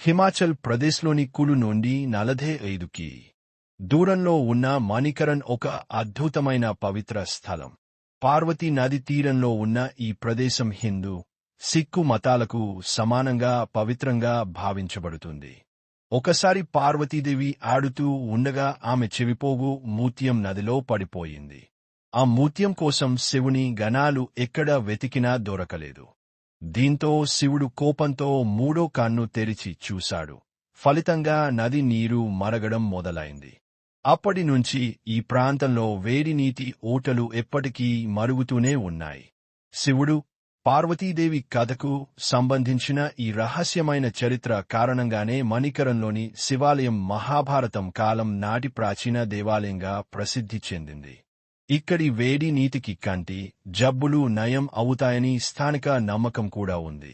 హిమాచల్ ప్రదేశ్లోని కులు నుండి 45 దూరంలో ఉన్న మణికరణ్ ఒక అద్భుతమైన పవిత్ర స్థలం. పార్వతీ నది తీరంలో ఉన్న ఈ ప్రదేశం హిందూ, సిక్కు మతాలకు సమానంగా పవిత్రంగా భావించబడుతుంది. ఒకసారి పార్వతీదేవి ఆడుతూ ఉండగా ఆమె చెవిపోగు మూత్యం నదిలో పడిపోయింది. ఆ మూత్యం కోసం శివుని గణాలు ఎక్కడ వెతికినా దొరకలేదు. దీంతో శివుడు కోపంతో మూడో కన్ను తెరిచి చూశాడు. ఫలితంగా నది నీరు మరగడం మొదలైంది. అప్పటి నుంచి ఈ ప్రాంతంలో వేడి నీటి ఊటలు ఎప్పటికీ మరుగుతూనే ఉన్నాయి. శివుడు, పార్వతీదేవి కథకు సంబంధించిన ఈ రహస్యమైన చరిత్ర కారణంగానే మణికరణ్లోని శివాలయం మహాభారతం కాలం నాటి ప్రాచీన దేవాలయంగా ప్రసిద్ధి చెందింది. ఇక్కడి వేడి నీటికి కంటి జబ్బులు నయం అవుతాయని స్థానిక నమ్మకం కూడా ఉంది.